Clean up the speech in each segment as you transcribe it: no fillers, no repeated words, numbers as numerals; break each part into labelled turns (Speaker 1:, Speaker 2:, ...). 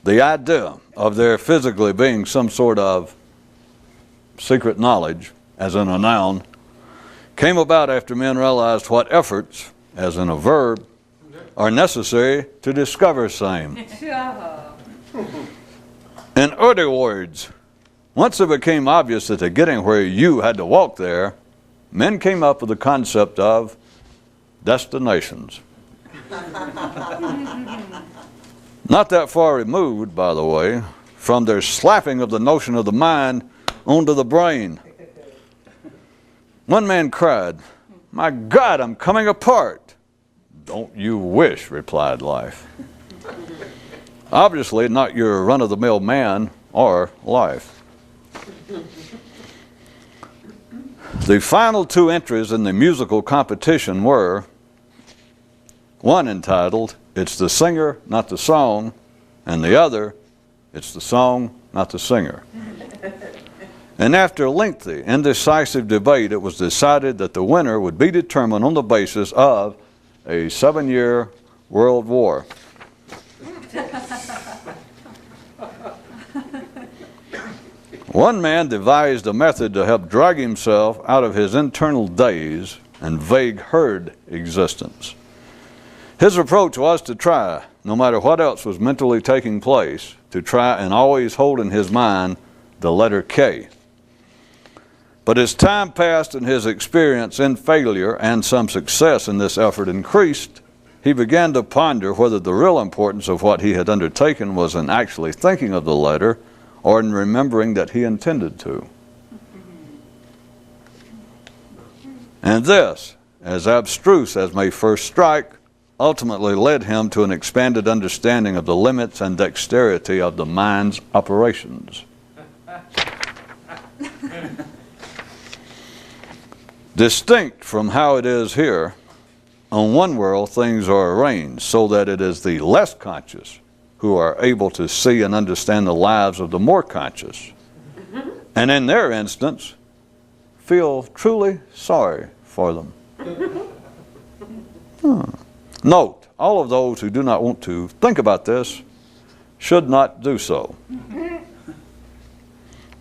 Speaker 1: The idea of there physically being some sort of secret knowledge, as in a noun, came about after men realized what efforts, as in a verb, are necessary to discover same. In other words, once it became obvious that to getting where you had to walk there, men came up with the concept of destinations. Not that far removed, by the way, from their slapping of the notion of the mind onto the brain. One man cried, "My God, I'm coming apart." "Don't you wish," replied life. Obviously not your run-of-the-mill man or life. The final two entries in the musical competition were one entitled, "It's the Singer, Not the Song," and the other, "It's the Song, Not the Singer." And after lengthy, indecisive debate, it was decided that the winner would be determined on the basis of a 7-year world war. One man devised a method to help drag himself out of his internal daze and vague herd existence. His approach was to try, no matter what else was mentally taking place, to try and always hold in his mind the letter K. But as time passed and his experience in failure and some success in this effort increased, he began to ponder whether the real importance of what he had undertaken was in actually thinking of the letter or in remembering that he intended to. And this, as abstruse as may first strike, ultimately led him to an expanded understanding of the limits and dexterity of the mind's operations. Distinct from how it is here, on one world things are arranged so that it is the less conscious who are able to see and understand the lives of the more conscious, and in their instance, feel truly sorry for them. Note, all of those who do not want to think about this should not do so.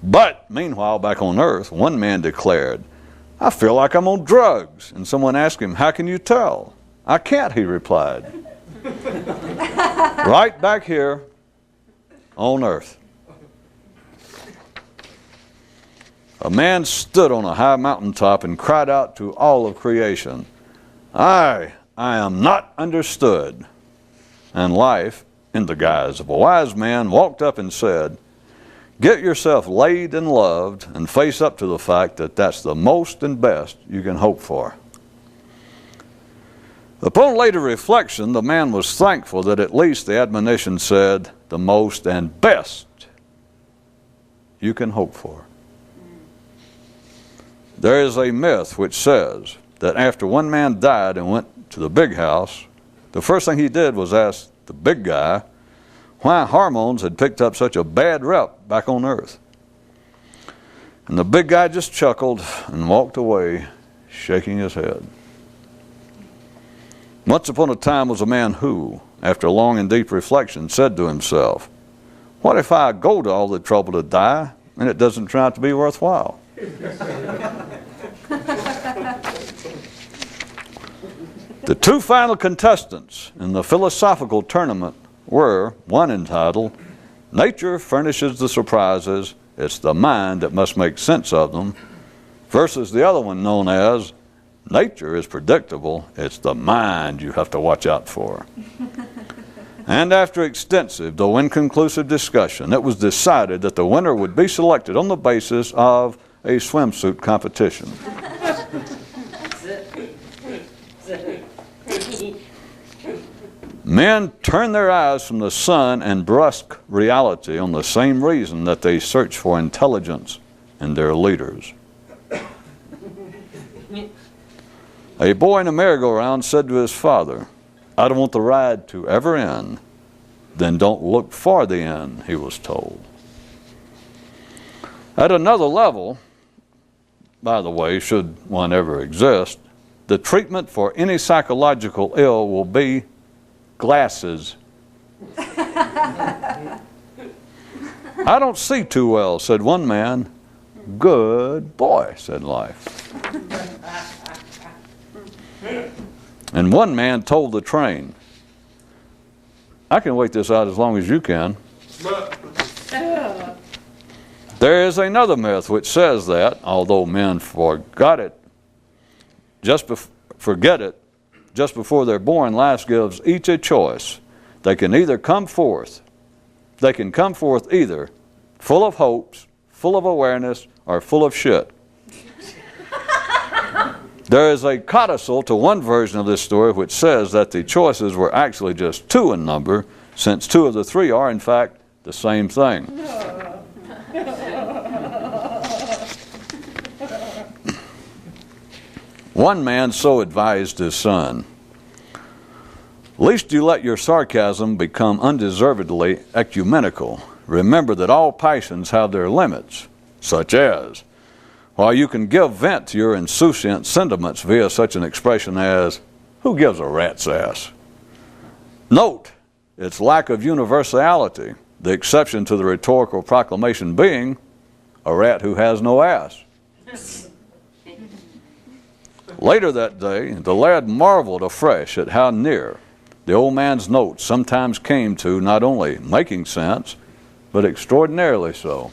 Speaker 1: But, meanwhile, back on earth, one man declared, "I feel like I'm on drugs." And someone asked him, "How can you tell?" "I can't," he replied. Right back here on earth. A man stood on a high mountaintop and cried out to all of creation, I am not understood." And life, in the guise of a wise man, walked up and said, "Get yourself laid and loved and face up to the fact that that's the most and best you can hope for." Upon later reflection, the man was thankful that at least the admonition said, "the most and best you can hope for." There is a myth which says that after one man died and went to the big house, the first thing he did was ask the big guy why hormones had picked up such a bad rep back on earth. And the big guy just chuckled and walked away, shaking his head. Once upon a time was a man who, after long and deep reflection, said to himself, "What if I go to all the trouble to die and it doesn't turn out to be worthwhile?" The two final contestants in the philosophical tournament were one entitled, "Nature Furnishes the Surprises, It's the Mind That Must Make Sense of Them," versus the other one known as, "Nature is predictable, it's the mind you have to watch out for." And after extensive, though inconclusive discussion, it was decided that the winner would be selected on the basis of a swimsuit competition. Men turn their eyes from the sun and brusque reality on the same reason that they search for intelligence in their leaders. A boy in a merry-go-round said to his father, "I don't want the ride to ever end." "Then don't look for the end," he was told. At another level, by the way, should one ever exist, the treatment for any psychological ill will be glasses. "I don't see too well," said one man. "Good boy," said life. And one man told the train, "I can wait this out as long as you can." There is another myth which says that, although men forget it just before they're born, life gives each a choice. They can come forth either full of hopes, full of awareness, or full of shit. There is a codicil to one version of this story which says that the choices were actually just two in number, since two of the three are, in fact, the same thing. One man so advised his son, "Lest you let your sarcasm become undeservedly ecumenical, remember that all passions have their limits, such as, while you can give vent to your insouciant sentiments via such an expression as, 'Who gives a rat's ass?' Note its lack of universality, the exception to the rhetorical proclamation being, 'A rat who has no ass.'" Later that day, the lad marveled afresh at how near the old man's notes sometimes came to not only making sense, but extraordinarily so.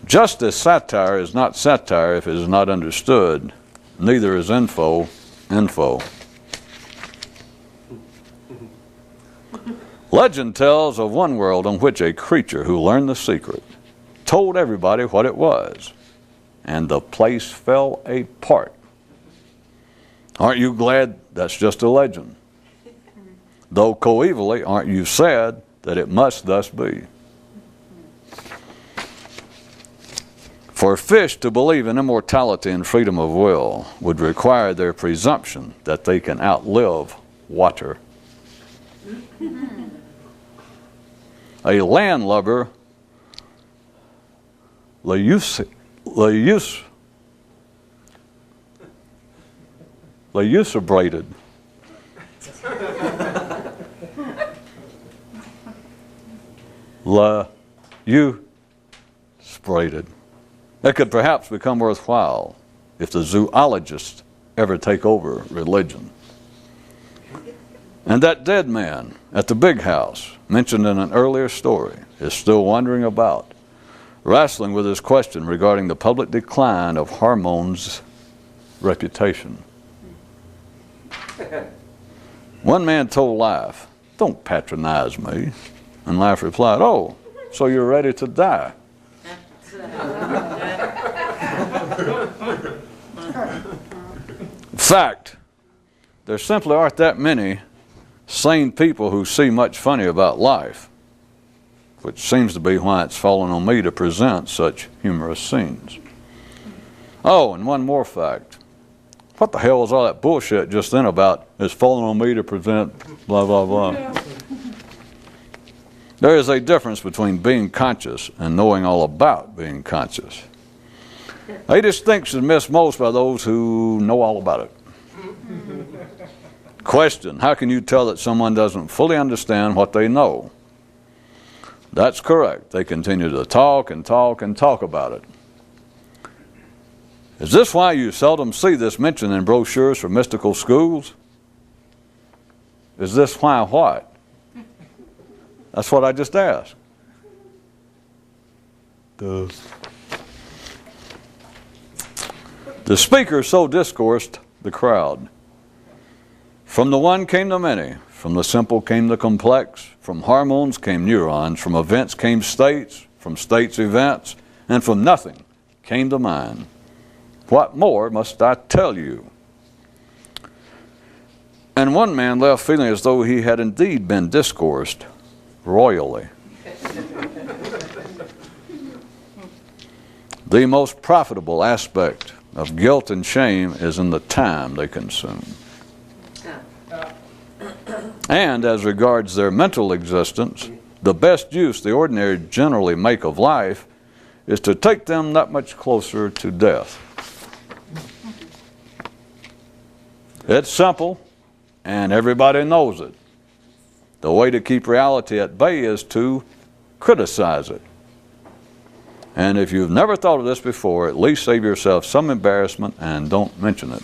Speaker 1: Just as satire is not satire if it is not understood, neither is info. Legend tells of one world in which a creature who learned the secret told everybody what it was, and the place fell apart. Aren't you glad that's just a legend? Though coevally, aren't you sad that it must thus be? For fish to believe in immortality and freedom of will would require their presumption that they can outlive water. A landlubber lucubrated. It could perhaps become worthwhile if the zoologists ever take over religion. And that dead man at the big house, mentioned in an earlier story, is still wandering about, wrestling with his question regarding the public decline of Harmon's reputation. One man told Life, "Don't patronize me." And Life replied, "Oh, so you're ready to die?" In fact, there simply aren't that many sane people who see much funny about life, which seems to be why it's fallen on me to present such humorous scenes. Oh, and one more fact. What the hell was all that bullshit just then about it's fallen on me to present blah, blah, blah? There is a difference between being conscious and knowing all about being conscious. A distinction missed most by those who know all about it. Question: how can you tell that someone doesn't fully understand what they know? That's correct. They continue to talk and talk and talk about it. Is this why you seldom see this mentioned in brochures for mystical schools? Is this why what? That's what I just asked. The speaker so discoursed the crowd. From the one came the many, from the simple came the complex, from hormones came neurons, from events came states, from states events, and from nothing came the mind. What more must I tell you? And one man left feeling as though he had indeed been discoursed royally. The most profitable aspect of guilt and shame is in the time they consume. And as regards their mental existence, the best use the ordinary generally make of life is to take them that much closer to death. It's simple, and everybody knows it. The way to keep reality at bay is to criticize it. And if you've never thought of this before, at least save yourself some embarrassment and don't mention it.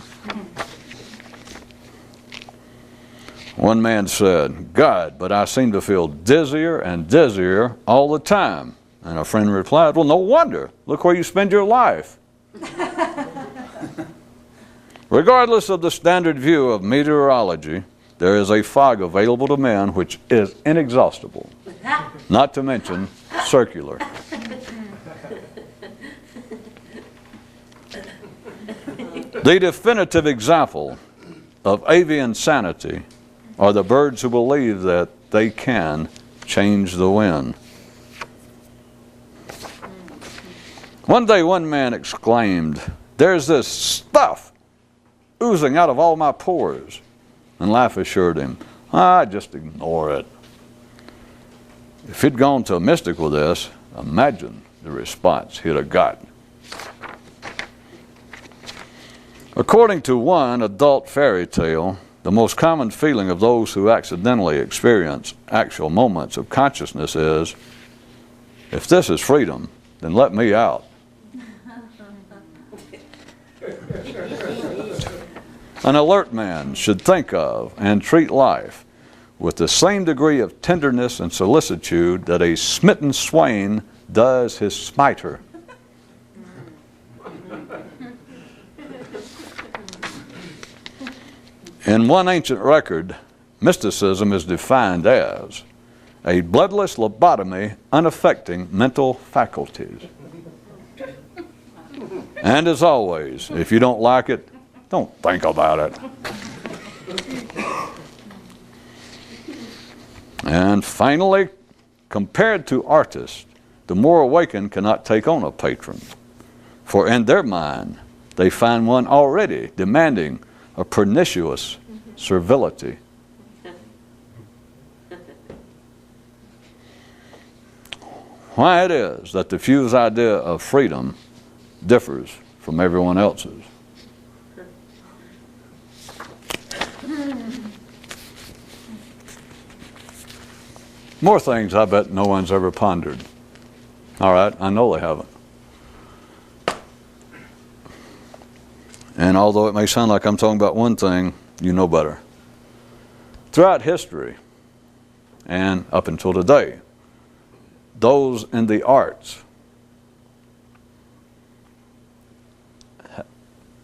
Speaker 1: One man said, "God, but I seem to feel dizzier and dizzier all the time." And a friend replied, "Well, no wonder. Look where you spend your life." Regardless of the standard view of meteorology, there is a fog available to man which is inexhaustible, not to mention circular. The definitive example of avian sanity are the birds who believe that they can change the wind. One day one man exclaimed, "There's this stuff oozing out of all my pores." And life assured him, just ignore it. If he'd gone to a mystic with this, imagine the response he'd have gotten. According to one adult fairy tale, the most common feeling of those who accidentally experience actual moments of consciousness is, "If this is freedom, then let me out." An alert man should think of and treat life with the same degree of tenderness and solicitude that a smitten swain does his smiter. In one ancient record, mysticism is defined as a bloodless lobotomy unaffecting mental faculties. And as always, if you don't like it, don't think about it. And finally, compared to artists, the more awakened cannot take on a patron, for in their mind they find one already demanding a pernicious servility. Why it is that the few's idea of freedom differs from everyone else's. More things I bet no one's ever pondered. All right, I know they haven't. And although it may sound like I'm talking about one thing, you know better. Throughout history, and up until today, those in the arts,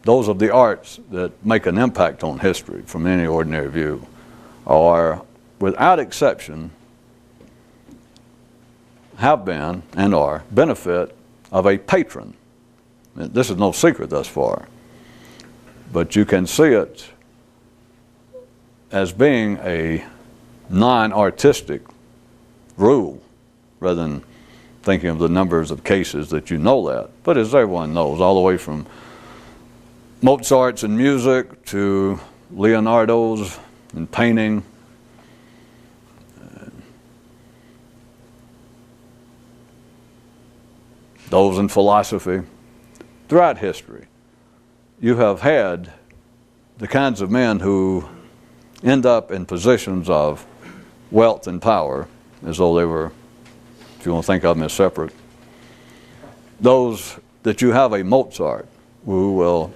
Speaker 1: those of the arts that make an impact on history from any ordinary view, are, without exception, have been and are benefit of a patron. This is no secret thus far, but you can see it as being a non-artistic rule rather than thinking of the numbers of cases that you know that. But as everyone knows, all the way from Mozart's in music to Leonardo's in painting, those in philosophy, throughout history, you have had the kinds of men who end up in positions of wealth and power, as though they were, if you want to think of them as separate. Those that you have a Mozart who will,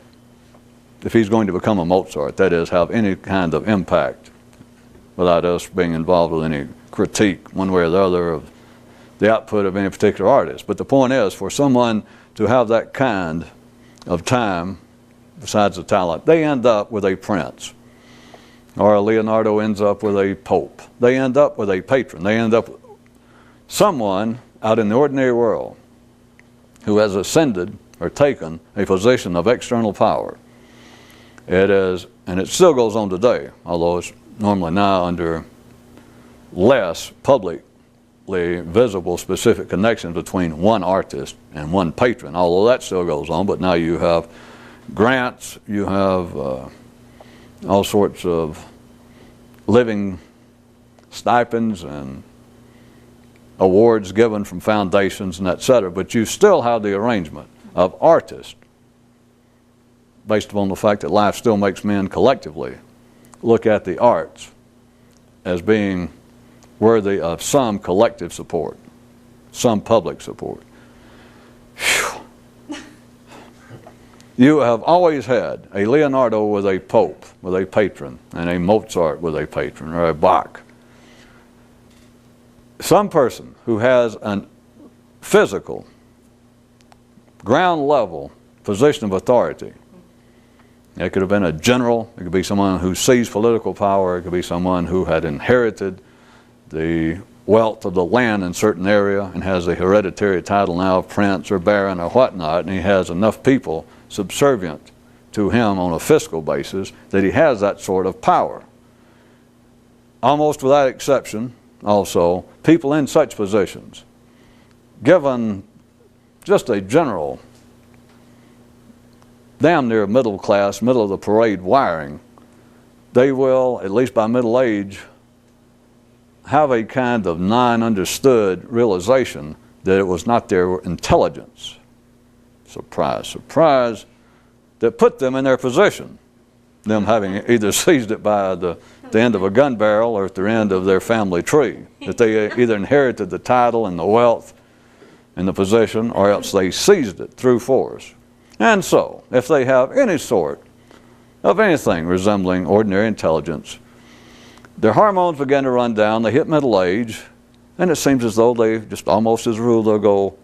Speaker 1: if he's going to become a Mozart, that is, have any kind of impact without us being involved with any critique one way or the other of the output of any particular artist. But the point is, for someone to have that kind of time, besides the talent, they end up with a prince. Or Leonardo ends up with a pope. They end up with a patron. They end up with someone out in the ordinary world who has ascended or taken a position of external power. It is, and it still goes on today, although it's normally now under less publicly visible specific connections between one artist and one patron, although that still goes on. But now you have grants, you have all sorts of living stipends and awards given from foundations and etc. But you still have the arrangement of artists based upon the fact that life still makes men collectively look at the arts as being worthy of some collective support, some public support. Whew. You have always had a Leonardo with a pope, with a patron, and a Mozart with a patron, or a Bach. Some person who has a physical, ground level position of authority. It could have been a general, it could be someone who seized political power, it could be someone who had inherited the wealth of the land in a certain area and has a hereditary title now of prince or baron or whatnot, and he has enough people subservient to him on a fiscal basis that he has that sort of power. Almost without exception, also, people in such positions, given just a general, damn near middle class, middle of the parade wiring, they will, at least by middle age, have a kind of non-understood realization that it was not their intelligence, surprise, surprise, that put them in their position. Them having either seized it by the end of a gun barrel or at the end of their family tree. That they either inherited the title and the wealth and the position, or else they seized it through force. And so, if they have any sort of anything resembling ordinary intelligence, their hormones begin to run down, they hit middle age, and it seems as though they just almost as a rule they'll go,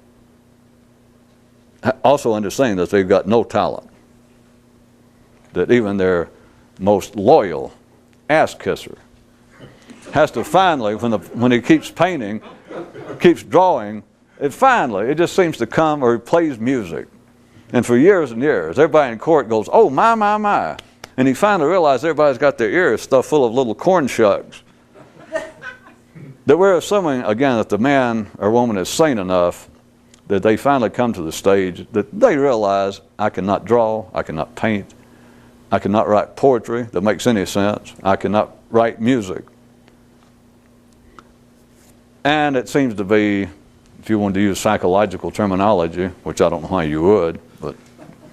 Speaker 1: also understanding that they've got no talent. That even their most loyal ass kisser has to finally, when he keeps painting, keeps drawing, it just seems to come, or he plays music. And for years and years, everybody in court goes, oh, my, my, my. And he finally realized everybody's got their ears stuffed full of little corn shucks. That we're assuming, again, that the man or woman is sane enough that they finally come to the stage that they realize, I cannot draw, I cannot paint, I cannot write poetry that makes any sense, I cannot write music. And it seems to be, if you wanted to use psychological terminology, which I don't know why you would, but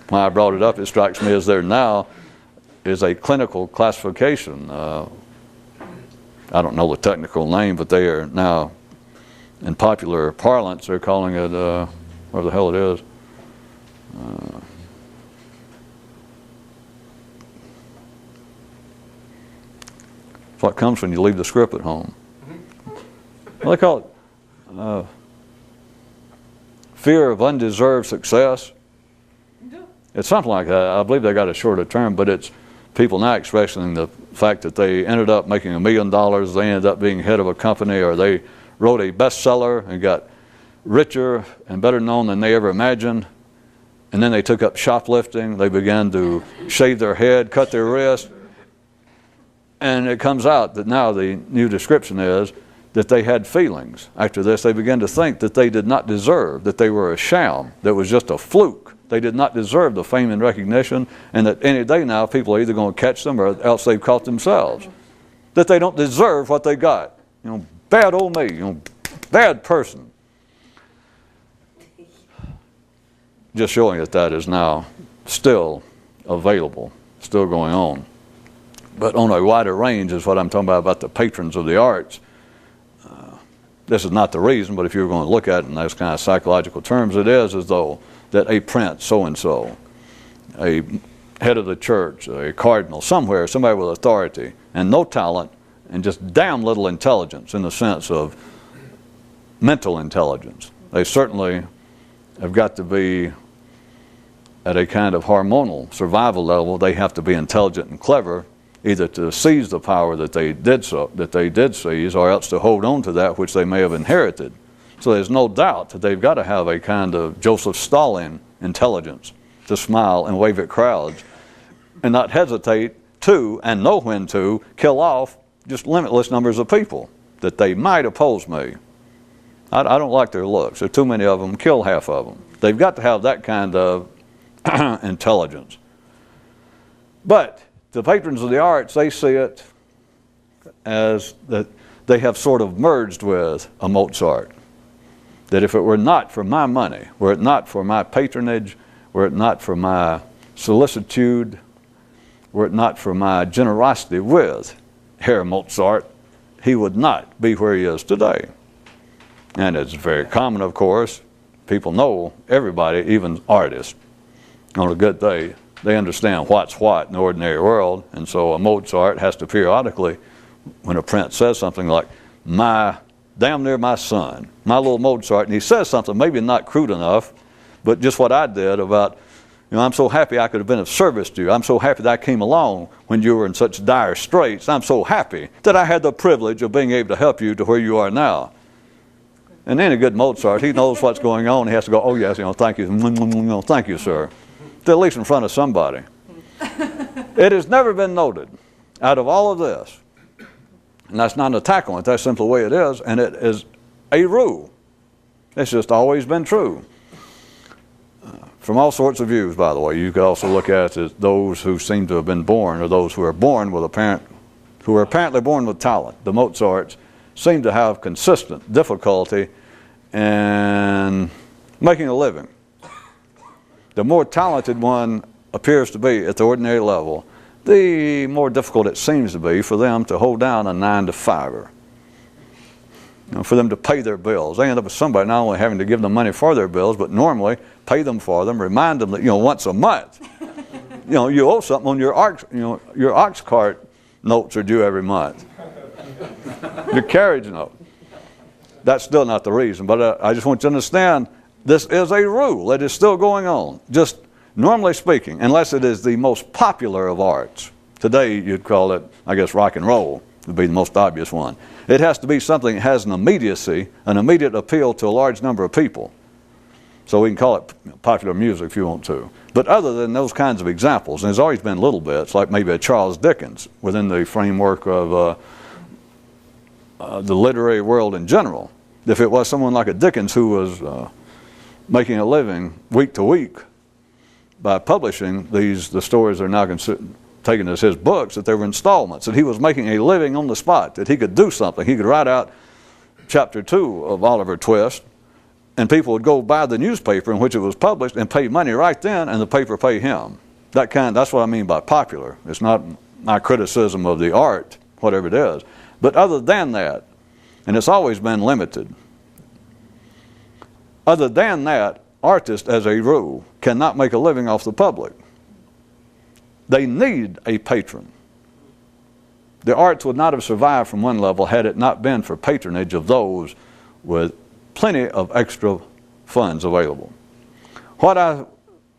Speaker 1: when I brought it up, it strikes me as there now is a clinical classification. I don't know the technical name, but they are now, in popular parlance, they're calling it, whatever the hell it is. It's what comes when you leave the script at home. Well, they call it fear of undeserved success. It's something like that. I believe they got a shorter term, but it's people now expressing the fact that they ended up making $1 million, they ended up being head of a company, or they wrote a bestseller and got richer and better known than they ever imagined. And then they took up shoplifting. They began to shave their head, cut their wrist. And it comes out that now the new description is that they had feelings. After this, they began to think that they did not deserve, that they were a sham, that was just a fluke. They did not deserve the fame and recognition, and that any day now people are either going to catch them or else they've caught themselves. That they don't deserve what they got. You know, bad old me, you know, bad person. Just showing that that is now still available, still going on. But on a wider range is what I'm talking about the patrons of the arts. This is not the reason, but if you're going to look at it in those kind of psychological terms, it is as though that a prince so-and-so, a head of the church, a cardinal, somewhere, somebody with authority, and no talent, and just damn little intelligence in the sense of mental intelligence. They certainly have got to be at a kind of hormonal survival level. They have to be intelligent and clever, either to seize the power that they did seize, or else to hold on to that which they may have inherited. So there's no doubt that they've got to have a kind of Joseph Stalin intelligence to smile and wave at crowds and not hesitate to, and know when to, kill off just limitless numbers of people that they might oppose me. I don't like their looks. There are too many of them. Kill half of them. They've got to have that kind of intelligence. But the patrons of the arts, they see it as that they have sort of merged with a Mozart. That if it were not for my money, were it not for my patronage, were it not for my solicitude, were it not for my generosity with Herr Mozart, he would not be where he is today. And it's very common, of course. People know everybody, even artists. On a good day, they understand what's what in the ordinary world. And so a Mozart has to periodically, when a prince says something like, damn near my son, my little Mozart, and he says something maybe not crude enough, but just what I did about, I'm so happy I could have been of service to you. I'm so happy that I came along when you were in such dire straits. I'm so happy that I had the privilege of being able to help you to where you are now. And any good Mozart, he knows what's going on. He has to go, oh yes, thank you, thank you, sir. At least in front of somebody. It has never been noted out of all of this, and that's not an attack on it, that's simply the way it is, and it is a rule. It's just always been true. From all sorts of views, by the way. You could also look at it as those who seem to have been born, or those who are born with who are apparently born with talent. The Mozarts seem to have consistent difficulty in making a living. The more talented one appears to be at the ordinary level, the more difficult it seems to be for them to hold down a 9-to-5er. For them to pay their bills. They end up with somebody not only having to give them money for their bills, but normally pay them for them, remind them that, once a month, you owe something on your ox cart notes are due every month. Your carriage note. That's still not the reason, but I just want you to understand, this is a rule. It is still going on. Just normally speaking, unless it is the most popular of arts. Today you'd call it, I guess, rock and roll would be the most obvious one. It has to be something that has an immediacy, an immediate appeal to a large number of people. So we can call it popular music if you want to. But other than those kinds of examples, and there's always been little bits, like maybe a Charles Dickens within the framework of the literary world in general. If it was someone like a Dickens who was making a living week to week by publishing the stories that are now taken as his books, that they were installments, that he was making a living on the spot, that he could do something. He could write out chapter 2 of Oliver Twist, and people would go buy the newspaper in which it was published and pay money right then, and the paper pay him. That's what I mean by popular. It's not my criticism of the art, whatever it is. But other than that, and it's always been limited, other than that, artists, as a rule, cannot make a living off the public. They need a patron. The arts would not have survived from one level had it not been for patronage of those with plenty of extra funds available. What I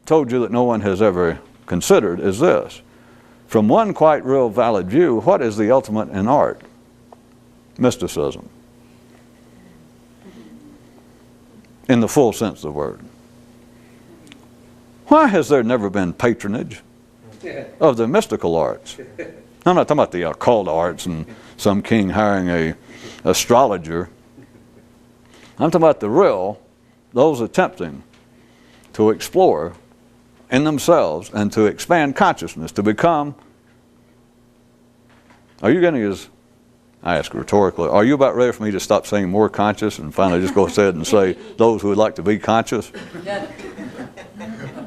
Speaker 1: told you that no one has ever considered is this. From one quite real valid view, what is the ultimate in art? Mysticism. In the full sense of the word. Why has there never been patronage of the mystical arts? I'm not talking about the occult arts and some king hiring a astrologer. I'm talking about the real, those attempting to explore in themselves and to expand consciousness, to become. Are you getting as, I ask rhetorically, are you about ready for me to stop saying more conscious and finally just go ahead and say those who would like to be conscious?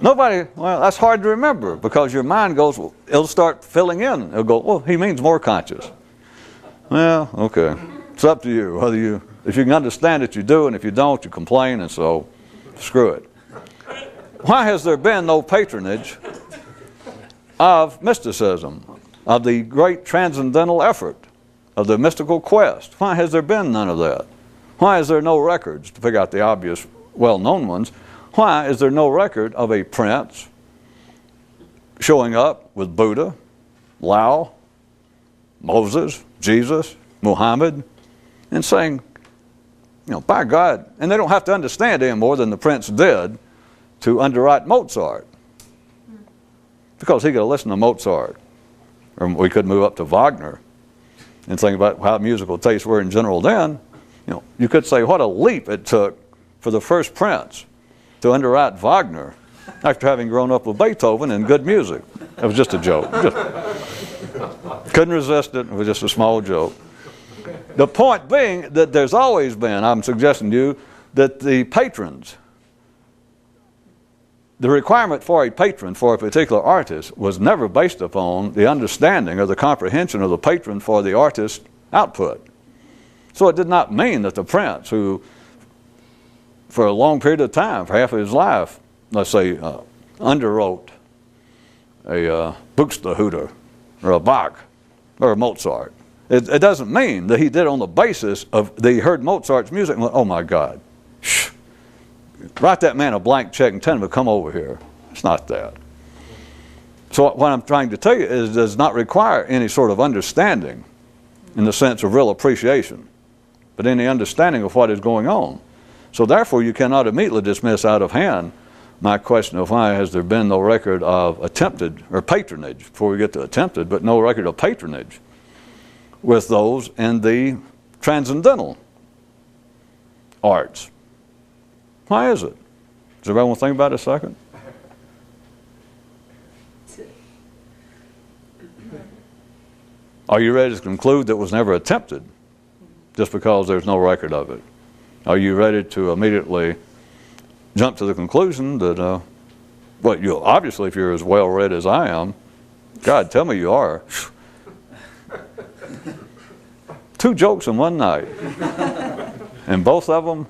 Speaker 1: Nobody, well, that's hard to remember because your mind goes, well, it'll start filling in. It'll go, well, he means more conscious. Well, okay. It's up to you. If you can understand it, you do, and if you don't, you complain, and so screw it. Why has there been no patronage of mysticism, of the great transcendental effort, of the mystical quest? Why has there been none of that? Why is there no records, to pick out the obvious, well-known ones? Why is there no record of a prince showing up with Buddha, Lao, Moses, Jesus, Muhammad, and saying, by God, and they don't have to understand any more than the prince did to underwrite Mozart, because he could listen to Mozart, or we could move up to Wagner and think about how musical tastes were in general then. You could say what a leap it took for the first prince to underwrite Wagner after having grown up with Beethoven and good music. It was just a joke. Couldn't resist it. It was just a small joke. The point being that there's always been, I'm suggesting to you, that the patrons, the requirement for a patron for a particular artist was never based upon the understanding or the comprehension of the patron for the artist's output. So it did not mean that the prince, who for a long period of time, for half of his life, let's say, underwrote a Buxtehude or a Bach or a Mozart, it doesn't mean that he did it on the basis of that he heard Mozart's music and went, oh my God, shh, write that man a blank check and tell him to come over here. It's not that. So what I'm trying to tell you is it does not require any sort of understanding in the sense of real appreciation, but any understanding of what is going on. So therefore you cannot immediately dismiss out of hand my question of why has there been no record of attempted, or patronage, before we get to attempted, but no record of patronage with those in the transcendental arts. Why is it? Does everybody want to think about it a second? Are you ready to conclude that it was never attempted just because there's no record of it? Are you ready to immediately jump to the conclusion that, well, you obviously, if you're as well read as I am, God, tell me you are. 2 jokes in one night, and both of them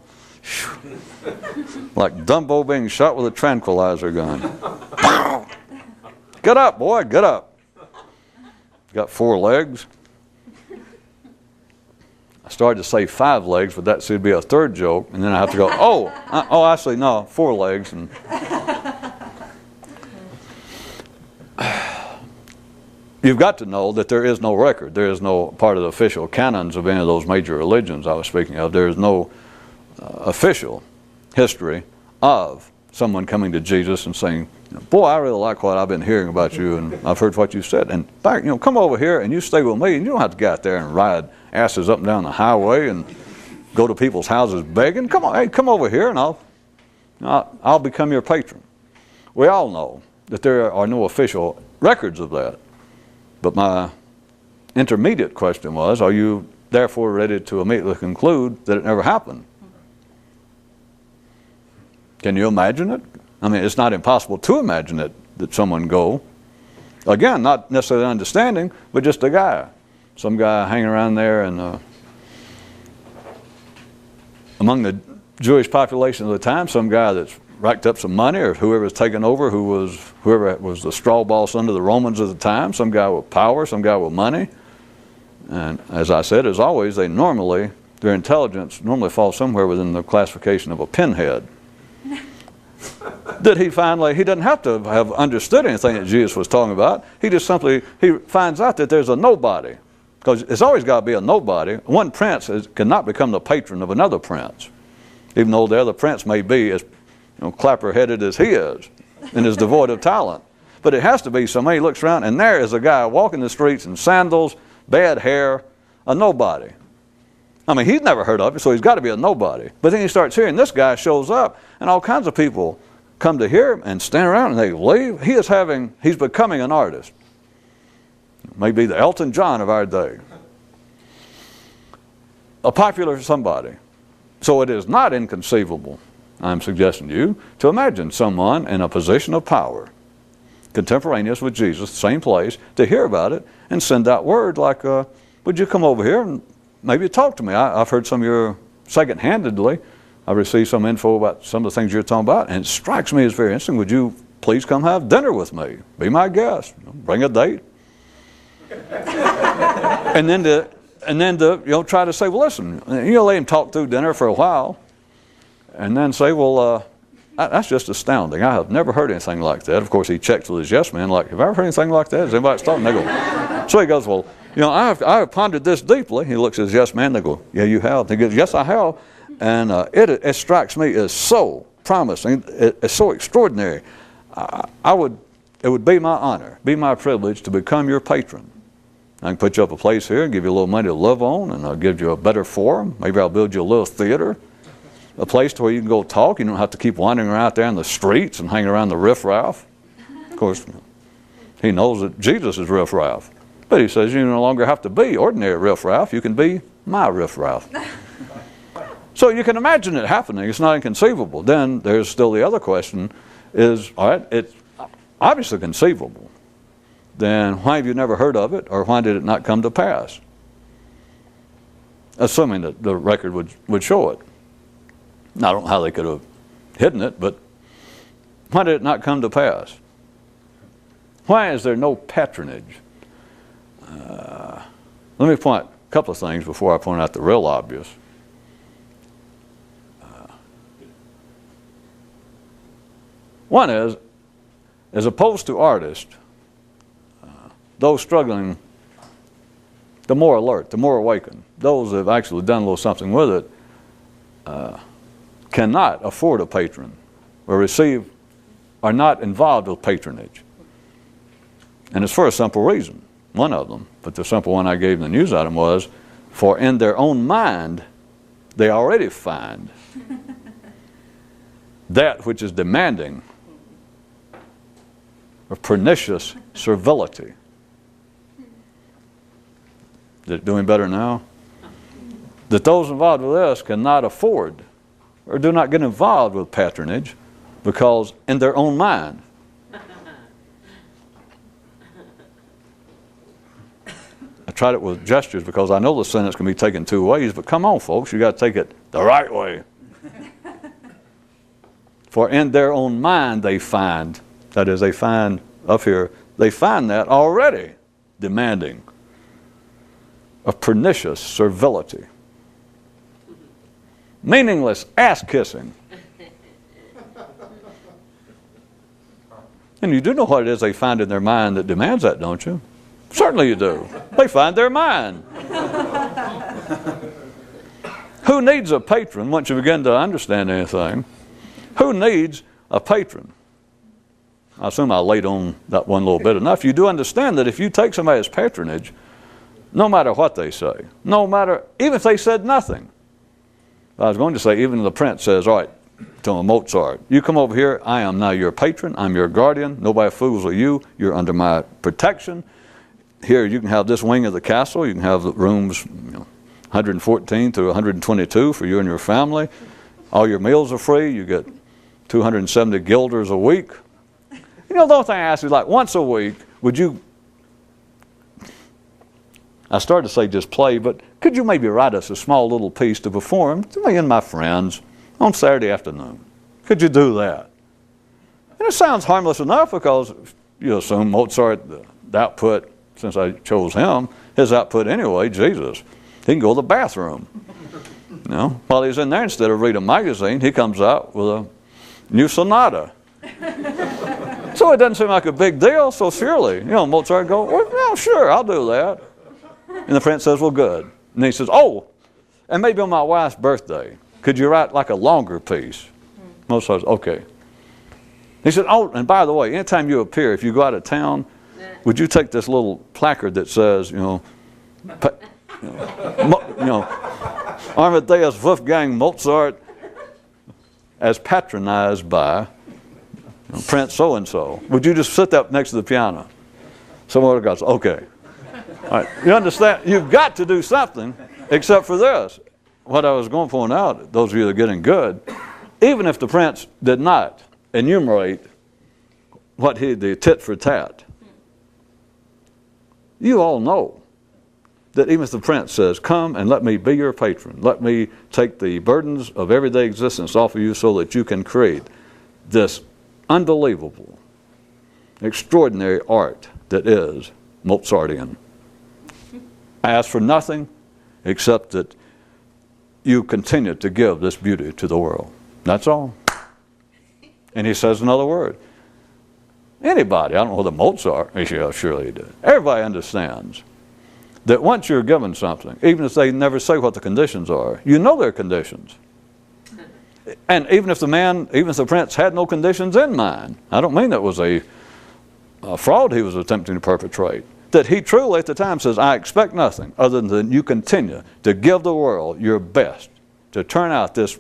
Speaker 1: like Dumbo being shot with a tranquilizer gun. Get up, boy, get up. Got 4 legs. I started to say 5 legs, but that should be a third joke, and then I have to go, oh, actually, no, 4 legs. And you've got to know that there is no record. There is no part of the official canons of any of those major religions I was speaking of. There is no official history of someone coming to Jesus and saying, boy, I really like what I've been hearing about you, and I've heard what you said. And in fact, come over here and you stay with me, and you don't have to get out there and ride asses up and down the highway and go to people's houses begging. Come on, hey, come over here, and I'll become your patron. We all know that there are no official records of that. But my intermediate question was, are you therefore ready to immediately conclude that it never happened? Can you imagine it? I mean, it's not impossible to imagine it, that someone go. Again, not necessarily understanding, but just a guy. Some guy hanging around there and among the Jewish population of the time, some guy that's racked up some money, or whoever's taken over, whoever was the straw boss under the Romans of the time, some guy with power, some guy with money. And as I said, as always, their intelligence normally falls somewhere within the classification of a pinhead. That he doesn't have to have understood anything that Jesus was talking about. He finds out that there's a nobody. Because it's always got to be a nobody. One prince cannot become the patron of another prince, even though the other prince may be as clapper-headed as he is and is devoid of talent. But it has to be somebody who looks around, and there is a guy walking the streets in sandals, bad hair, a nobody. I mean, he's never heard of it, so he's got to be a nobody. But then he starts hearing this guy shows up, and all kinds of people come to hear him and stand around and they leave. He's becoming an artist. Maybe the Elton John of our day. A popular somebody. So it is not inconceivable, I'm suggesting to you, to imagine someone in a position of power, contemporaneous with Jesus, same place, to hear about it and send out word like, would you come over here and maybe talk to me? I've heard some of your, second-handedly, I received some info about some of the things you're talking about, and it strikes me as very interesting. Would you please come have dinner with me? Be my guest. Bring a date. and then to try to say, well, listen, let him talk through dinner for a while, and then say, well, that's just astounding. I have never heard anything like that. Of course, he checks with his yes man, like, have I ever heard anything like that? Has anybody talking? They go. So he goes, well, I have pondered this deeply. He looks at his yes man. They go, yeah, you have. He goes, yes, I have. And it strikes me as so promising. It's so extraordinary. It would be my honor, be my privilege to become your patron. I can put you up a place here and give you a little money to live on, and I'll give you a better forum. Maybe I'll build you a little theater, a place to where you can go talk. You don't have to keep wandering around out there in the streets and hanging around the riffraff. Of course, he knows that Jesus is riffraff. But he says you no longer have to be ordinary riffraff. You can be my riffraff. So you can imagine it happening. It's not inconceivable. Then there's still the other question is, all right, it's obviously conceivable. Then why have you never heard of it, or why did it not come to pass? assuming that the record would show it. I don't know how they could have hidden it, but why did it not come to pass? Why is there no patronage? Let me point a couple of things before I point out the real obvious. One is, as opposed to artists, those struggling, the more alert, the more awakened, those that have actually done a little something with it, cannot afford a patron or receive, are not involved with patronage. And it's for a simple reason, one of them, but the simple one I gave in the news item was, for in their own mind, they already find that which is demanding of pernicious servility. Is it doing better now? That those involved with this cannot afford or do not get involved with patronage because in their own mind. I tried it with gestures because I know the sentence can be taken two ways, but come on, folks, you got to take it the right way. For in their own mind they find, that is, they find up here, they find that already demanding of pernicious servility. Meaningless ass kissing. And you do know what it is they find in their mind that demands that, don't you? Certainly you do. They find their mind. Who needs a patron once you begin to understand anything? Who needs a patron? I assume I laid on that one little bit enough. You do understand that if you take somebody's patronage, no matter what they say, no matter, even if they said nothing. I was going to say, even the prince says, all right, to Mozart, you come over here, I am now your patron, I'm your guardian, nobody fools with you, you're under my protection. Here you can have this wing of the castle, you can have the rooms 114 to 122 for you and your family. All your meals are free, you get 270 guilders a week. You know, the only thing I ask is, like, once a week, would you, I started to say just play, but could you maybe write us a small little piece to perform to me and my friends on Saturday afternoon? Could you do that? And it sounds harmless enough because you assume Mozart, the output, since I chose him, his output anyway, Jesus, he can go to the bathroom. You know, while he's in there, instead of reading a magazine, he comes out with a new sonata. So it doesn't seem like a big deal, so surely, Mozart go, well, sure, I'll do that. And the prince says, well, good. And he says, oh, and maybe on my wife's birthday, could you write like a longer piece? Mozart says, okay. He said, oh, and by the way, anytime you appear, if you go out of town, would you take this little placard that says, Amadeus Wolfgang Mozart as patronized by Prince so-and-so. Would you just sit up next to the piano? Some other guy says, okay. All right. You understand? You've got to do something except for this. What I was going to point out, those of you that are getting good, even if the prince did not enumerate what the tit for tat, you all know that even if the prince says, come and let me be your patron, let me take the burdens of everyday existence off of you so that you can create this unbelievable, extraordinary art that is Mozartian. I ask for nothing except that you continue to give this beauty to the world. That's all. And he says another word. Anybody, I don't know whether Mozart, surely he did. Everybody understands that once you're given something, even if they never say what the conditions are, you know their conditions. And even if the prince had no conditions in mind, I don't mean that was a fraud he was attempting to perpetrate, that he truly at the time says, I expect nothing other than you continue to give the world your best, to turn out this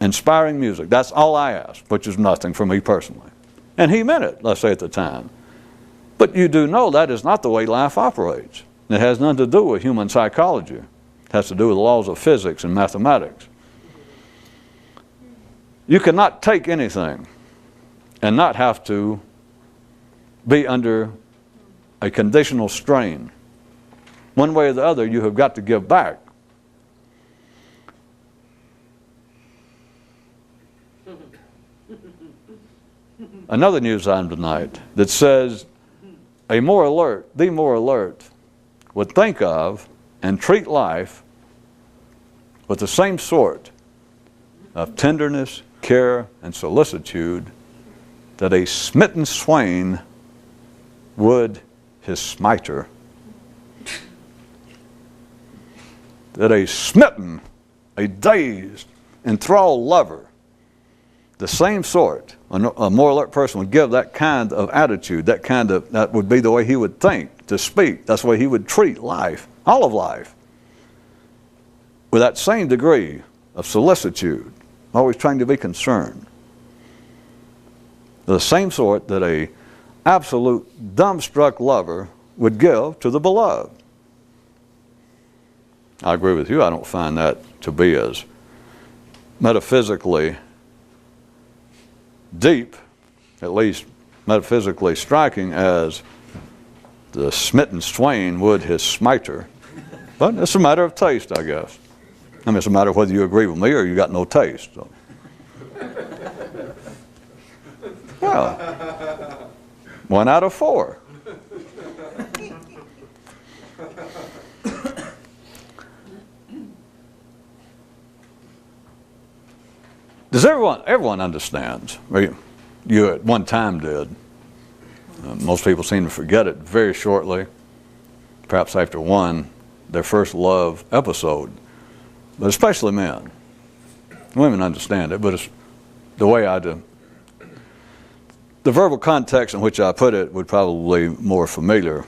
Speaker 1: inspiring music. That's all I ask, which is nothing for me personally. And he meant it, let's say at the time. But you do know that is not the way life operates. It has nothing to do with human psychology. It has to do with the laws of physics and mathematics. You cannot take anything and not have to be under a conditional strain. One way or the other, you have got to give back another news item tonight that says the more alert would think of and treat life with the same sort of tenderness, care, and solicitude that a smitten swain would his smiter. That a smitten, a dazed, enthralled lover, the same sort, a more alert person would give that kind of attitude, that would be the way he would think, to speak. That's the way he would treat life, all of life, with that same degree of solicitude, always trying to be concerned. The same sort that a absolute dumbstruck lover would give to the beloved. I agree with you. I don't find that to be as metaphysically deep, at least metaphysically striking, as the smitten swain would his smiter. But it's a matter of taste, I guess. I mean, it's a matter of whether you agree with me or you got no taste. So. Well, 1 out of 4. Does everyone understands? You at one time did. Most people seem to forget it very shortly, perhaps after their first love episode. But especially men. Women understand it, but it's the way I do. The verbal context in which I put it would probably be more familiar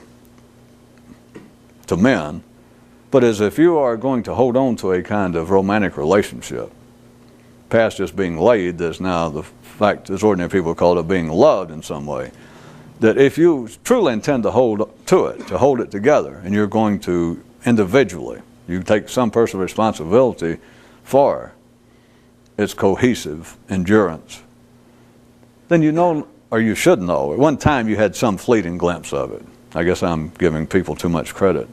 Speaker 1: to men, but as if you are going to hold on to a kind of romantic relationship, past just being laid, there's now the fact, as ordinary people call it, being loved in some way, that if you truly intend to hold it together, and you're going to individually, you take some personal responsibility for its cohesive endurance, then you know, or you should know, at one time you had some fleeting glimpse of it. I guess I'm giving people too much credit.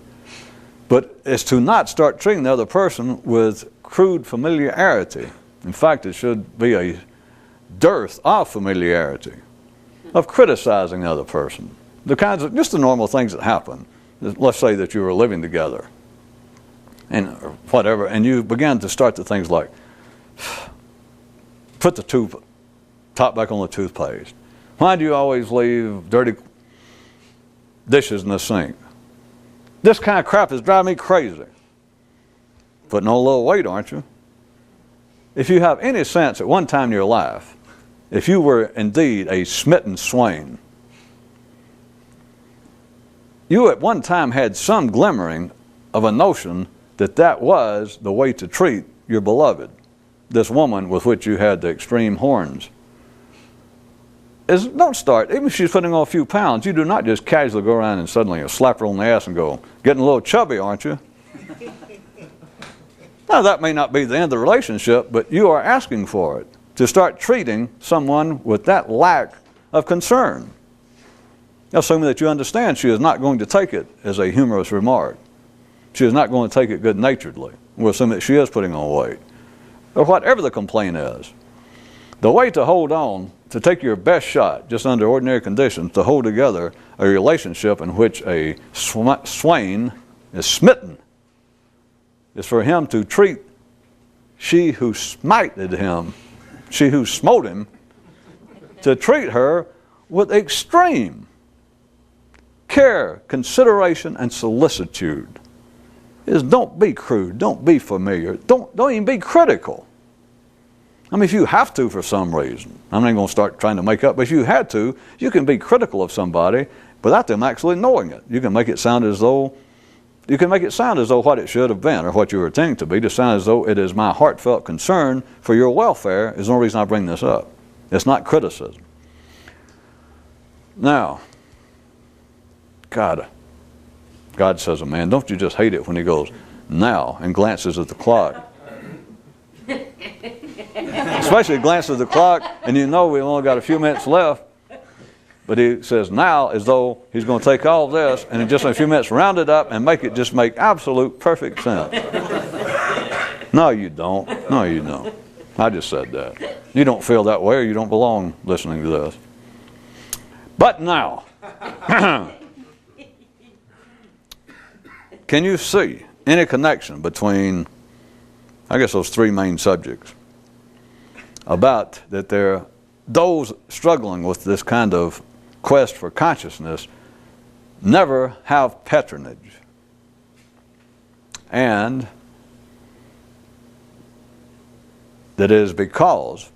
Speaker 1: But it's to not start treating the other person with crude familiarity. In fact, it should be a dearth of familiarity, of criticizing the other person. The kinds of, just the normal things that happen. Let's say that you were living together and or whatever, and you began to start the things like, put the top back on the toothpaste. Why do you always leave dirty dishes in the sink? This kind of crap is driving me crazy. Putting on a little weight, aren't you? If you have any sense at one time in your life, if you were indeed a smitten swain, you at one time had some glimmering of a notion that that was the way to treat your beloved, this woman with which you had the extreme horns. Don't start, even if she's putting on a few pounds, you do not just casually go around and suddenly slap her on the ass and go, getting a little chubby, aren't you? Now, that may not be the end of the relationship, but you are asking for it, to start treating someone with that lack of concern. Assuming that you understand she is not going to take it as a humorous remark. She is not going to take it good-naturedly. We'll assume that she is putting on weight. Or whatever the complaint is. The way to hold on, to take your best shot, just under ordinary conditions, to hold together a relationship in which a swain is smitten, is for him to treat she who smited him, she who smote him, to treat her with extreme care, consideration, and solicitude. Don't be crude, don't be familiar, don't even be critical. I mean, if you have to for some reason, I'm not going to start trying to make up, but if you had to, you can be critical of somebody without them actually knowing it. You can make it sound as though what it should have been, or what you were intending to be, to sound as though it is my heartfelt concern for your welfare is the only reason I bring this up. It's not criticism. Now, God says, man, don't you just hate it when he goes, now, and glances at the clock. Especially glances at the clock, and you know we've only got a few minutes left. But he says now as though he's going to take all this and in just a few minutes round it up and make it just make absolute perfect sense. No, you don't. No, you don't. I just said that. You don't feel that way or you don't belong listening to this. But now, can you see any connection between, I guess, those three main subjects? About that there, those struggling with this kind of quest for consciousness never have patronage. And that is because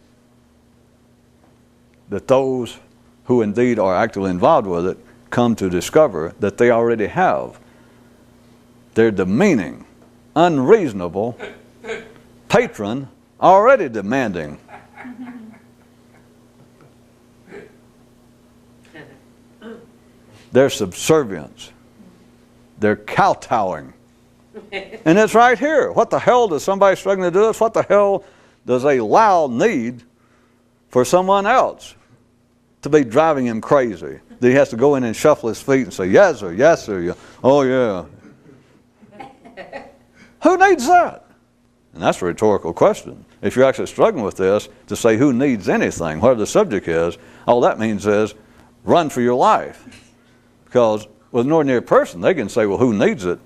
Speaker 1: that those who indeed are actively involved with it come to discover that they already have their demeaning, unreasonable patron already demanding. Their subservience, their kowtowing. And it's right here. What the hell does somebody struggling to do this? What the hell does a loud need for someone else to be driving him crazy? That he has to go in and shuffle his feet and say, yes, sir, yes, sir, yeah. Oh, yeah. Who needs that? And that's a rhetorical question. If you're actually struggling with this, to say who needs anything, whatever the subject is, all that means is run for your life. Because with an ordinary person, they can say, well, who needs it?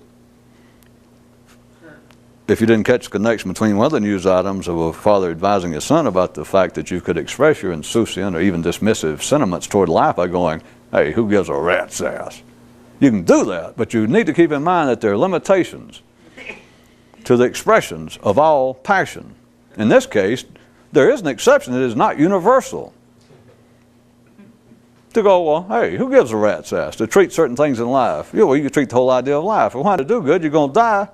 Speaker 1: If you didn't catch the connection between one of the news items of a father advising his son about the fact that you could express your insouciant or even dismissive sentiments toward life by going, hey, who gives a rat's ass? You can do that, but you need to keep in mind that there are limitations to the expressions of all passion. In this case, there is an exception. It is not universal. To go, well, hey, who gives a rat's ass? To treat certain things in life. Yeah, well, you can treat the whole idea of life. Well, why to do good? You're going to die.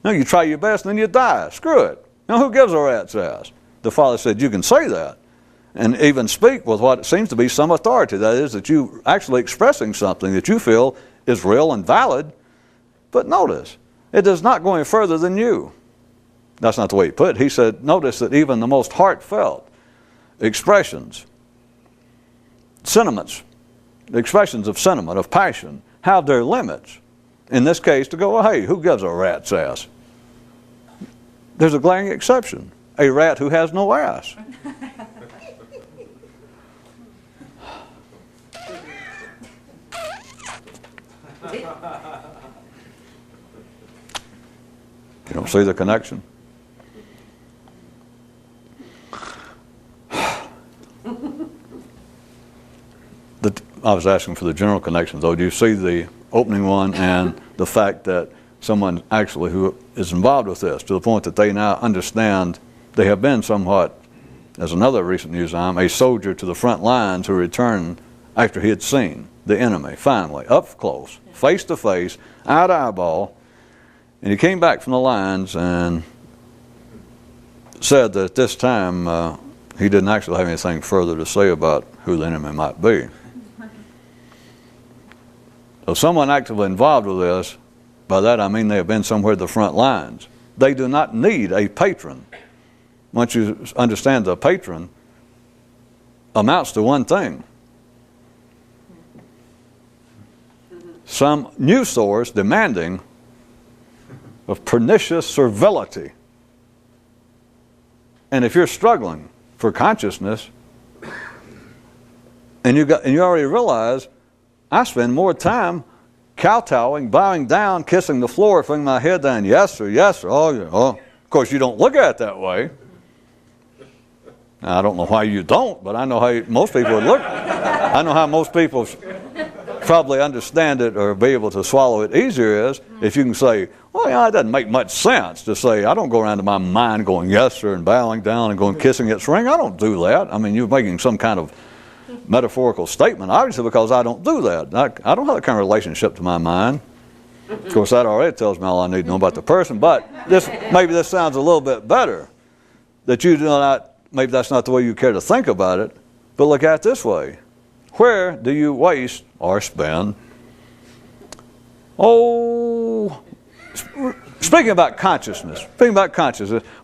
Speaker 1: No, you try your best and then you die. Screw it. Now, who gives a rat's ass? The Father said you can say that and even speak with what seems to be some authority. That is, that you actually expressing something that you feel is real and valid. But notice, it does not go any further than you. That's not the way he put it. He said, notice that even the most heartfelt expressions, sentiments, the expressions of sentiment, of passion, have their limits. In this case, to go, well, hey, who gives a rat's ass? There's a glaring exception. A rat who has no ass. You don't see the connection? I was asking for the general connection, though. Do you see the opening one and the fact that someone actually who is involved with this, to the point that they now understand they have been somewhat, as another recent news item, a soldier to the front lines who returned after he had seen the enemy, finally, up close, face to face, eye to eyeball, and he came back from the lines and said that at this time he didn't actually have anything further to say about who the enemy might be. So someone actively involved with this, by that I mean they have been somewhere at the front lines. They do not need a patron. Once you understand the patron amounts to one thing. Some new source demanding of pernicious servility. And if you're struggling for consciousness, and you already realize, I spend more time kowtowing, bowing down, kissing the floor, flinging my head down, yes sir, yes sir, oh yeah, oh. Of course you don't look at it that way. Now, I don't know why you don't, but I know how most people would look. I know how most people probably understand it or be able to swallow it easier is if you can say, well, yeah, it doesn't make much sense to say, I don't go around to my mind going, yes sir, and bowing down and going kissing its ring. I don't do that. I mean, you're making some kind of metaphorical statement, obviously, because I don't do that. I don't have that kind of relationship to my mind. Of course, that already tells me all I need to know about the person, but maybe this sounds a little bit better, that you do not, maybe that's not the way you care to think about it, but look at it this way. Where do you waste or spend? Oh, speaking about consciousness,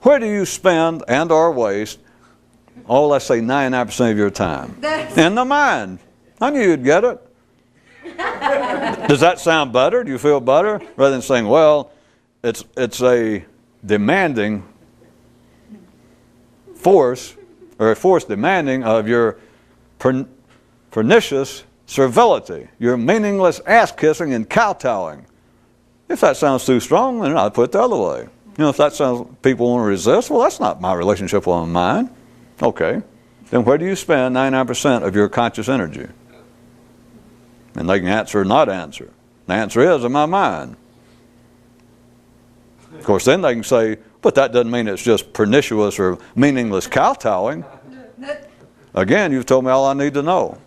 Speaker 1: where do you spend and or waste, let's say 99% of your time? In the mind. I knew you'd get it. Does that sound better? Do you feel better? Rather than saying, well, it's a demanding force, or a force demanding of your pernicious servility, your meaningless ass-kissing and kowtowing. If that sounds too strong, then I'd put it the other way. You know, if that sounds people want to resist, well, that's not my relationship with mine. Okay. Then where do you spend 99% of your conscious energy? And they can answer or not answer. The answer is in my mind. Of course, then they can say, but that doesn't mean it's just pernicious or meaningless kowtowing. Again, you've told me all I need to know.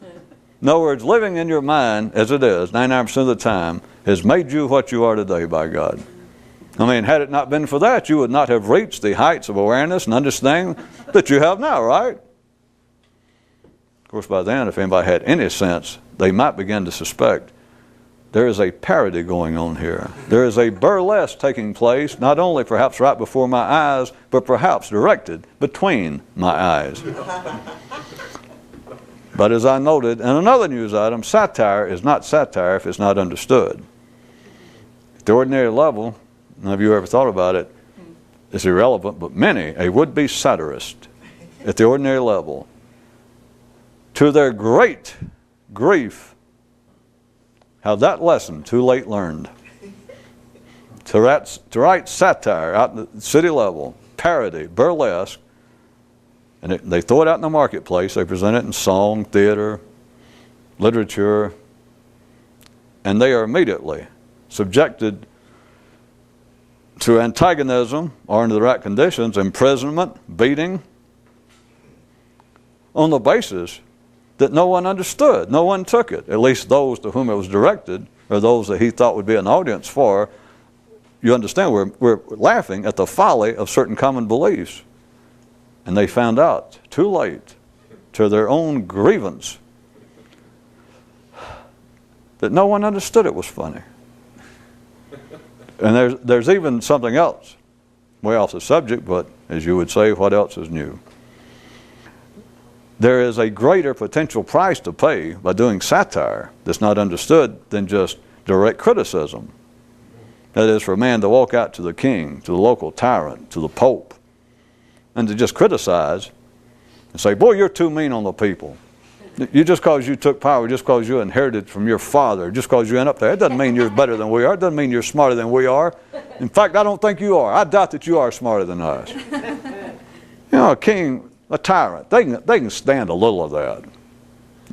Speaker 1: In other words, living in your mind as it is 99% of the time has made you what you are today by God. I mean, had it not been for that, you would not have reached the heights of awareness and understanding that you have now, right? Of course, by then, if anybody had any sense, they might begin to suspect there is a parody going on here. There is a burlesque taking place, not only perhaps right before my eyes, but perhaps directed between my eyes. But as I noted in another news item, satire is not satire if it's not understood. At the ordinary level, none of you ever thought about it, it's irrelevant, but many, a would-be satirist at the ordinary level, to their great grief, have that lesson too late learned. To write satire out at the city level, parody, burlesque, and they throw it out in the marketplace. They present it in song, theater, literature, and they are immediately subjected to antagonism, or under the right conditions, imprisonment, beating, on the basis that no one understood, no one took it. At least those to whom it was directed, or those that he thought would be an audience for. You understand, we're laughing at the folly of certain common beliefs. And they found out, too late, to their own grievance, that no one understood it was funny. And there's even something else, way off the subject, but as you would say, what else is new? There is a greater potential price to pay by doing satire that's not understood than just direct criticism. That is, for a man to walk out to the king, to the local tyrant, to the pope, and to just criticize and say, boy, you're too mean on the people. You just because you took power, just because you inherited from your father, just because you end up there, it doesn't mean you're better than we are. It doesn't mean you're smarter than we are. In fact, I don't think you are. I doubt that you are smarter than us. You know, a king, a tyrant, they can stand a little of that.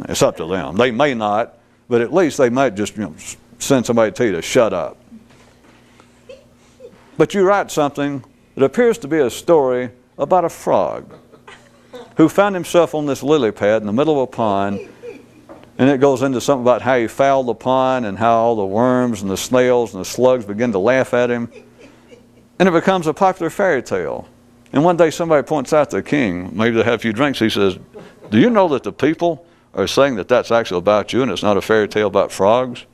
Speaker 1: It's up to them. They may not, but at least they might just send somebody to tell you to shut up. But you write something that appears to be a story about a frog who found himself on this lily pad in the middle of a pond, and it goes into something about how he fouled the pond and how all the worms and the snails and the slugs begin to laugh at him, and it becomes a popular fairy tale. And one day somebody points out to the king, maybe they have a few drinks, he says, do you know that the people are saying that that's actually about you and it's not a fairy tale about frogs?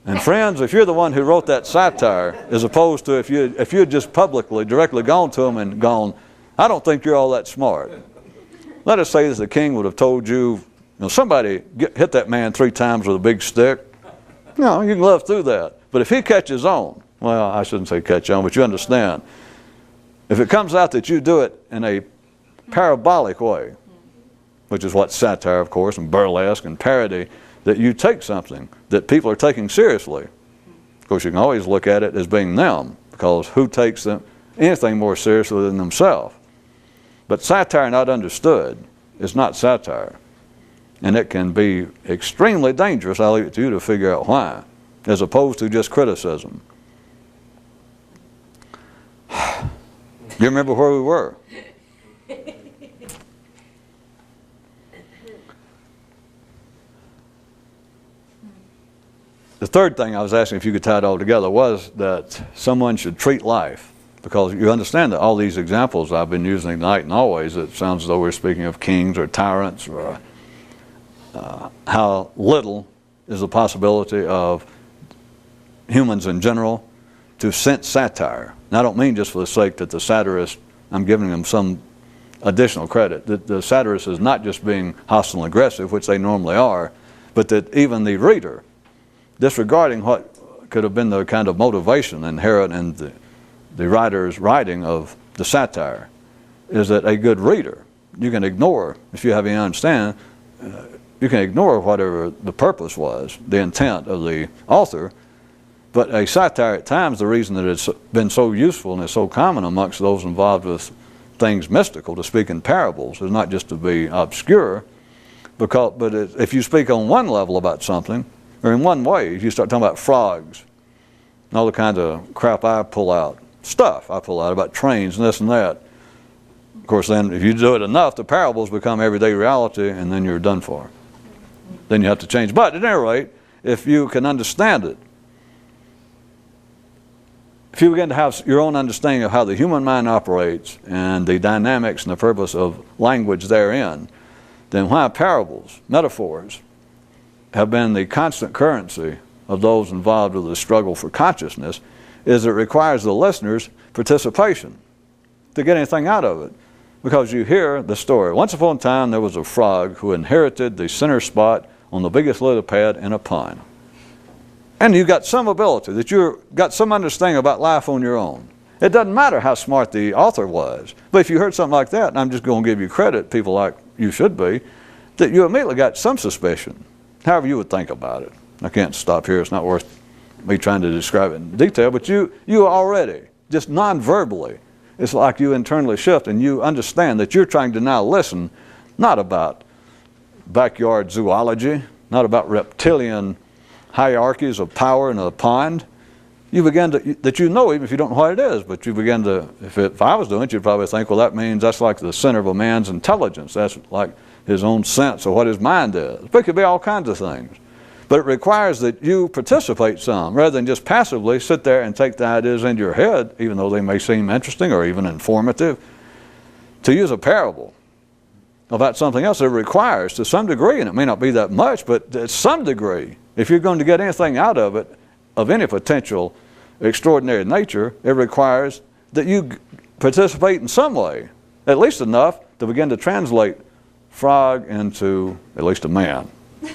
Speaker 1: And friends, if you're the one who wrote that satire, as opposed to if you had just publicly, directly gone to him and gone, I don't think you're all that smart. Let us say that the king would have told you, somebody hit that man 3 times with a big stick. You can live through that. But if he catches on, well, I shouldn't say catch on, but you understand. If it comes out that you do it in a parabolic way, which is what satire, of course, and burlesque and parody, that you take something that people are taking seriously. Of course, you can always look at it as being them, because who takes anything more seriously than themselves? But satire not understood is not satire. And it can be extremely dangerous. I'll leave it to you to figure out why, as opposed to just criticism. You remember where we were? The third thing I was asking if you could tie it all together was that someone should treat life, because you understand that all these examples I've been using tonight and always, it sounds as though we're speaking of kings or tyrants, or how little is the possibility of humans in general to sense satire. And I don't mean just for the sake that the satirist, I'm giving them some additional credit, that the satirist is not just being hostile and aggressive, which they normally are, but that even the reader, disregarding what could have been the kind of motivation inherent in the writer's writing of the satire, is that a good reader, you can ignore, if you have any understanding, you can ignore whatever the purpose was, the intent of the author, but a satire at times, the reason that it's been so useful and is so common amongst those involved with things mystical, to speak in parables, is not just to be obscure, but if you speak on one level about something, or in one way, if you start talking about frogs, and all the kinds of crap I pull out about trains and this and that, of course then if you do it enough, the parables become everyday reality, and then you're done for. Then you have to change. But at any rate, if you can understand it, if you begin to have your own understanding of how the human mind operates and the dynamics and the purpose of language therein, then why parables, metaphors, have been the constant currency of those involved with the struggle for consciousness, is it requires the listener's participation to get anything out of it. Because you hear the story. Once upon a time there was a frog who inherited the center spot on the biggest lily pad in a pond. And you got some ability, that you got some understanding about life on your own. It doesn't matter how smart the author was, but if you heard something like that, and I'm just going to give you credit, people like you should be, that you immediately got some suspicion, however you would think about it. I can't stop here, it's not worth me trying to describe it in detail, but you already, just non-verbally, it's like you internally shift and you understand that you're trying to now listen, not about backyard zoology, not about reptilian hierarchies of power in a pond. You begin to, that you know, even if you don't know what it is, but you begin to, if I was doing it, you'd probably think, well, that means that's like the center of a man's intelligence. That's like his own sense of what his mind is. But it could be all kinds of things. But it requires that you participate some, rather than just passively sit there and take the ideas into your head, even though they may seem interesting or even informative. To use a parable about something else, it requires to some degree, and it may not be that much, but to some degree, if you're going to get anything out of it, of any potential extraordinary nature, it requires that you participate in some way, at least enough to begin to translate frog into at least a man.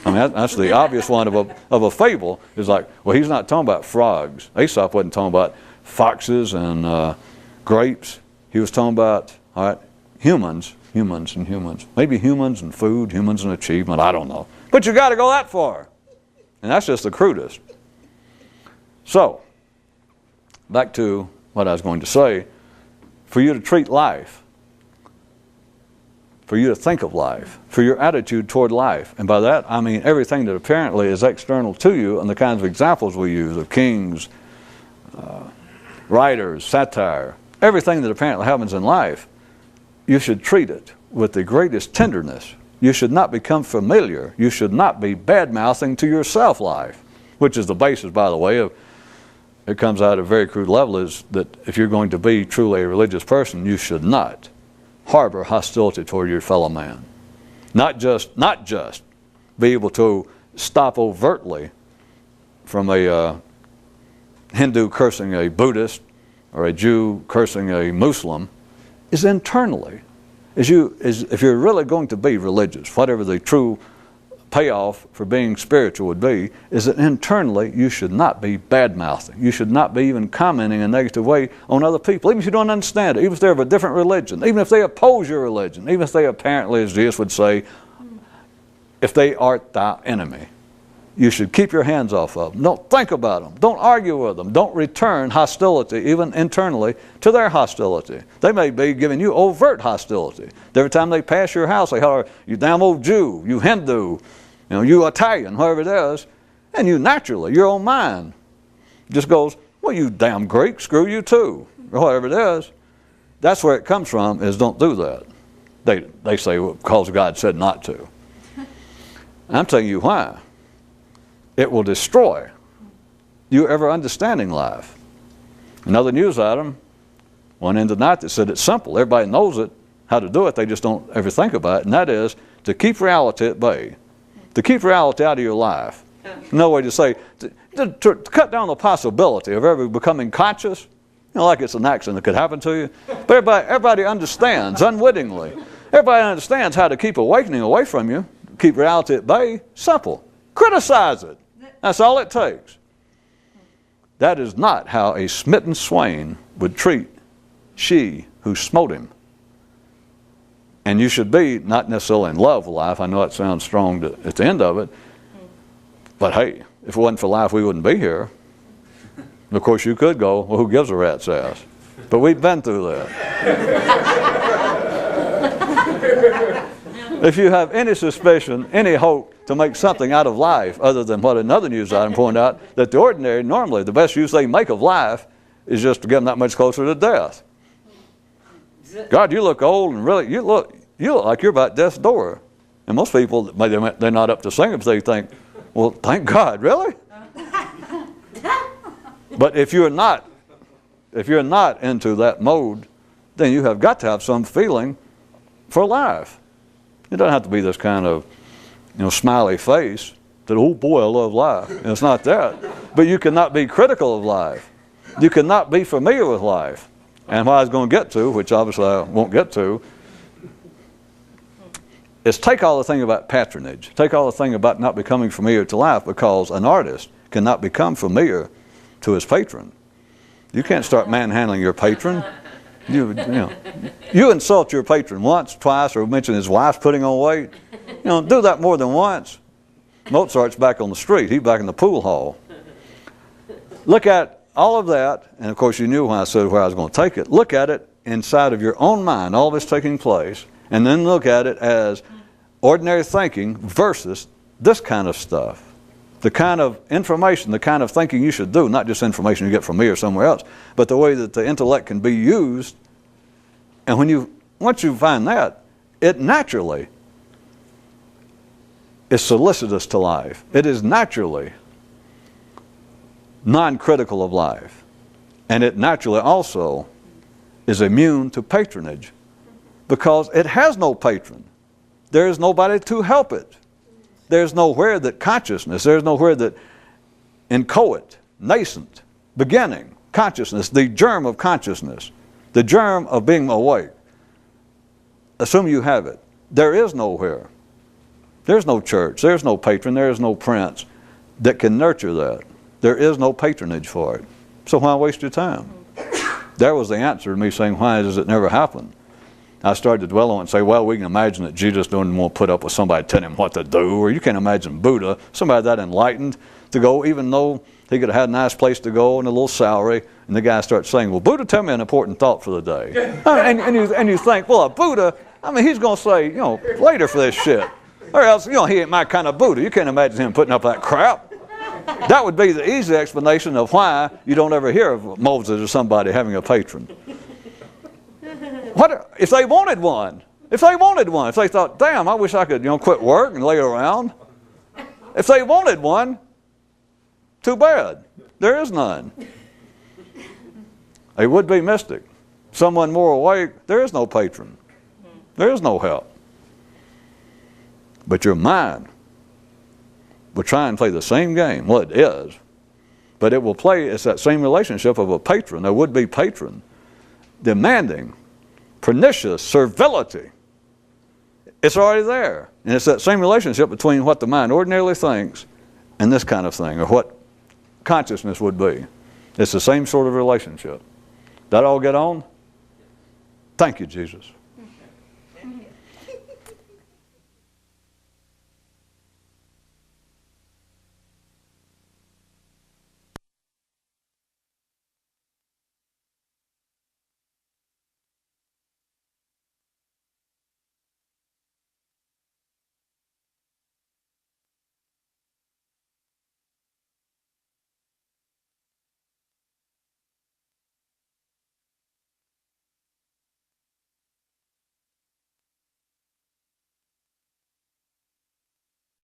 Speaker 1: I mean, that's the obvious one of a fable, is like, well, he's not talking about frogs. Aesop wasn't talking about foxes and grapes. He was talking about, all right, humans. Maybe humans and food, humans and achievement, I don't know. But you got to go that far. And that's just the crudest. So, back to what I was going to say. For you to treat life, for you to think of life, for your attitude toward life, and by that I mean everything that apparently is external to you, and the kinds of examples we use of kings, writers, satire, everything that apparently happens in life, you should treat it with the greatest tenderness. You should not become familiar. You should not be bad-mouthing to yourself life, which is the basis, by the way, of, it comes out at a very crude level, is that if you're going to be truly a religious person, you should not harbor hostility toward your fellow man. Not just be able to stop overtly from a Hindu cursing a Buddhist or a Jew cursing a Muslim, is internally. If you're really going to be religious, whatever the true payoff for being spiritual would be, is that internally you should not be bad-mouthing. You should not be even commenting in a negative way on other people, even if you don't understand it, even if they're of a different religion, even if they oppose your religion, even if they apparently, as Jesus would say, if they art thy enemy. You should keep your hands off of them. Don't think about them. Don't argue with them. Don't return hostility, even internally, to their hostility. They may be giving you overt hostility. Every time they pass your house, they holler, you damn old Jew, you Hindu, you Italian, whoever it is. And you naturally, your own mind just goes, well, you damn Greek, screw you too, or whatever it is. That's where it comes from, is don't do that. They say, well, because God said not to. I'm telling you why. It will destroy you ever understanding life. Another news item, one end of the night, that said it's simple. Everybody knows it, how to do it. They just don't ever think about it. And that is to keep reality at bay. To keep reality out of your life. No way to say, to cut down the possibility of ever becoming conscious. Like it's an accident that could happen to you. But everybody understands unwittingly. Everybody understands how to keep awakening away from you. Keep reality at bay. Simple. Criticize it. That's all it takes. That is not how a smitten swain would treat she who smote him. And you should be not necessarily in love with life. I know it sounds strong at the end of it. But hey, if it wasn't for life, we wouldn't be here. And of course, you could go, well, who gives a rat's ass? But we've been through that. If you have any suspicion, any hope to make something out of life, other than what another news item pointed out, that the ordinary, normally, the best use they make of life is just to get them that much closer to death. God, you look old, and really, you look like you're about death's door. And most people, they're not up to singing, but they think, well, thank God, really? But if you're not into that mode, then you have got to have some feeling for life. It doesn't have to be this kind of, smiley face that, oh boy, I love life. It's not that. But you cannot be critical of life. You cannot be familiar with life. And what I was going to get to, which obviously I won't get to, is take all the thing about patronage. Take all the thing about not becoming familiar to life, because an artist cannot become familiar to his patron. You can't start manhandling your patron. You insult your patron once, twice, or mention his wife's putting on weight. Do that more than once. Mozart's back on the street. He's back in the pool hall. Look at all of that, and of course you knew when I said where I was going to take it. Look at it inside of your own mind, all this taking place, and then look at it as ordinary thinking versus this kind of stuff. The kind of information, the kind of thinking you should do, not just information you get from me or somewhere else, but the way that the intellect can be used. And once you find that, it naturally is solicitous to life. It is naturally non-critical of life. And it naturally also is immune to patronage, because it has no patron. There is nobody to help it. There's nowhere that consciousness, there's nowhere that inchoate, nascent, beginning, consciousness, the germ of consciousness, the germ of being awake. Assume you have it. There is nowhere. There's no church, there's no patron, there is no prince that can nurture that. There is no patronage for it. So why waste your time? There was the answer to me saying, why does it never happen? I started to dwell on it and say, well, we can imagine that Jesus didn't want to put up with somebody telling him what to do, or you can imagine Buddha, somebody that enlightened, to go, even though he could have had a nice place to go and a little salary, and the guy starts saying, well, Buddha, tell me an important thought for the day. and you think, well, a Buddha, he's going to say, later for this shit. Or else, he ain't my kind of Buddha. You can't imagine him putting up that crap. That would be the easy explanation of why you don't ever hear of Moses or somebody having a patron. What if they wanted one? If they thought, damn, I wish I could, quit work and lay around. If they wanted one, too bad. There is none. A would-be mystic, someone more awake, there is no patron. There is no help. But your mind will try and play the same game. Well, it is. But it will play, it's that same relationship of a patron, a would-be patron, demanding pernicious servility. It's already there. And it's that same relationship between what the mind ordinarily thinks and this kind of thing, or what consciousness would be. It's the same sort of relationship. That all get on? Thank you, Jesus.